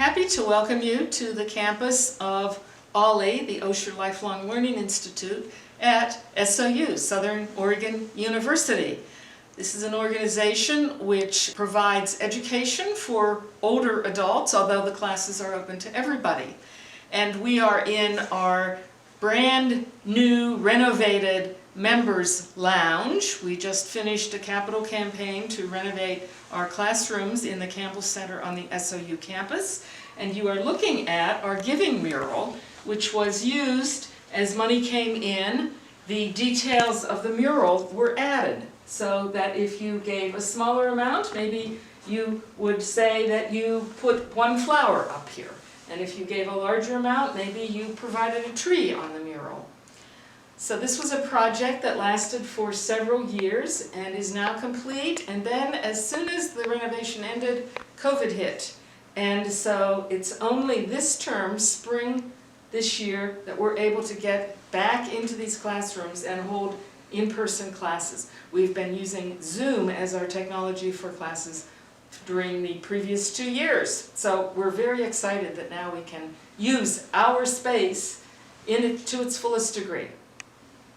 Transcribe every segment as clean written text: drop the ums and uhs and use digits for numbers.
happy to welcome you to the campus of OLLI, the Osher Lifelong Learning Institute, at SOU, Southern Oregon University. This is an organization which provides education for older adults, although the classes are open to everybody. And we are in our brand new, renovated members lounge. We just finished a capital campaign to renovate our classrooms in the Campbell Center on the SOU campus. And you are looking at our giving mural, which was used as money came in. The details of the mural were added so that if you gave a smaller amount, maybe you would say that you put one flower up here. And if you gave a larger amount, maybe you provided a tree on the mural. So this was a project that lasted for several years and is now complete. And then as soon as the renovation ended, COVID hit. And so it's only this term, spring this year, that we're able to get back into these classrooms and hold in-person classes. We've been using Zoom as our technology for classes during the previous 2 years. So we're very excited that now we can use our space to its fullest degree.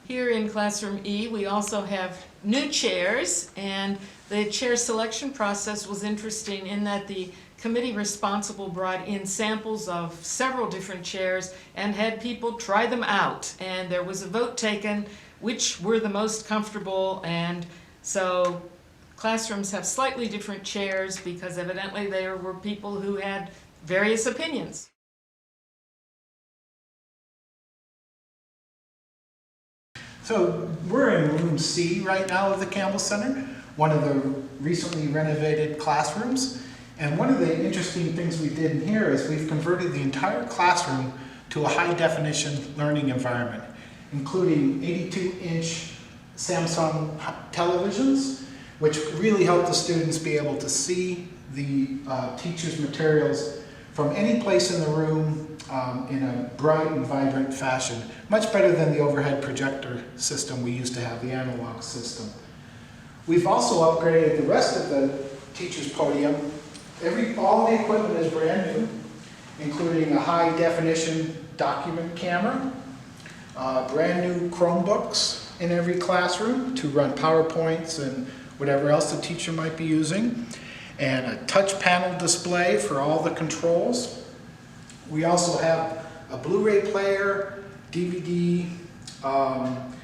Here in Classroom E, we also have new chairs, and the chair selection process was interesting in that the committee responsible brought in samples of several different chairs and had people try them out. And there was a vote taken which were the most comfortable, and so classrooms have slightly different chairs because evidently there were people who had various opinions. So we're in room C right now of the Campbell Center, one of the recently renovated classrooms. And one of the interesting things we did in here is we've converted the entire classroom to a high-definition learning environment, including 82-inch Samsung televisions, which really help the students be able to see the teacher's materials from any place in the room in a bright and vibrant fashion. Much better than the overhead projector system we used to have, the analog system. We've also upgraded the rest of the teacher's podium. All the equipment is brand new, including a high-definition document camera, brand new Chromebooks in every classroom to run PowerPoints and whatever else the teacher might be using, and a touch panel display for all the controls. We also have a Blu-ray player, DVD, and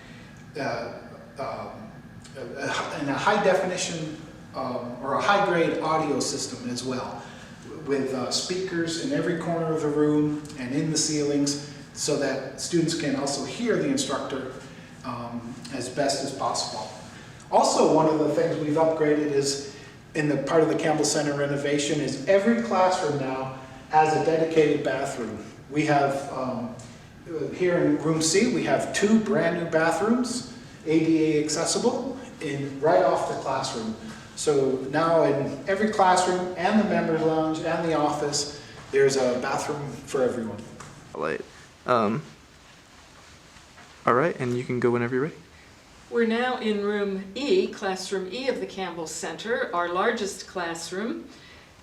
a high-definition or a high-grade audio system as well, with speakers in every corner of the room and in the ceilings, so that students can also hear the instructor as best as possible. Also, one of the things we've upgraded is, in the part of the Campbell Center renovation, is every classroom now has a dedicated bathroom. We have, here in room C, we have 2 brand new bathrooms, ADA accessible, right off the classroom. So now in every classroom and the members lounge and the office, there's a bathroom for everyone. All right, and you can go whenever you're ready. We're now in room E, Classroom E of the Campbell Center, our largest classroom.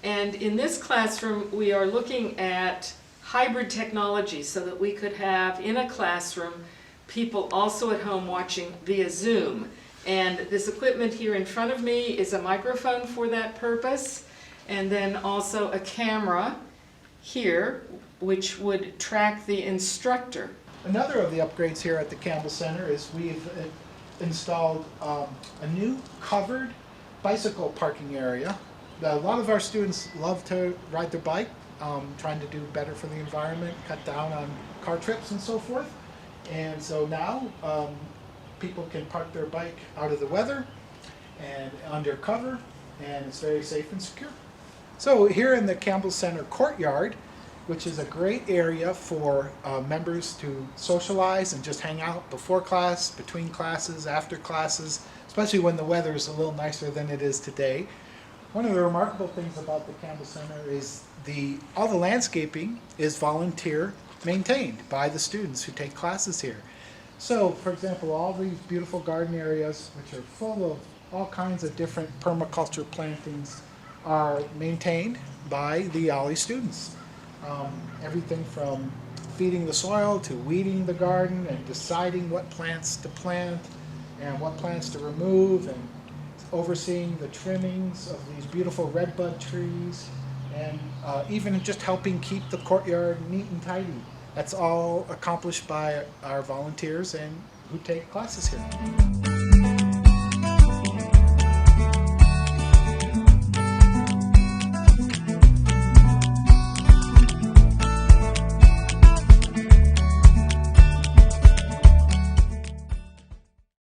And in this classroom, we are looking at hybrid technology so that we could have in a classroom people also at home watching via Zoom. And this equipment here in front of me is a microphone for that purpose, and then also a camera here which would track the instructor. Another of the upgrades here at the Campbell Center is we've installed a new covered bicycle parking area. A lot of our students love to ride their bike, trying to do better for the environment, cut down on car trips and so forth. And so now people can park their bike out of the weather and under cover, and it's very safe and secure. So here in the Campbell Center courtyard, which is a great area for members to socialize and just hang out before class, between classes, after classes, especially when the weather is a little nicer than it is today. One of the remarkable things about the Campbell Center is all the landscaping is volunteer maintained by the students who take classes here. So, for example, all these beautiful garden areas, which are full of all kinds of different permaculture plantings, are maintained by the OLLI students. Everything from feeding the soil to weeding the garden and deciding what plants to plant and what plants to remove, and overseeing the trimmings of these beautiful redbud trees, and even just helping keep the courtyard neat and tidy. That's all accomplished by our volunteers and who take classes here.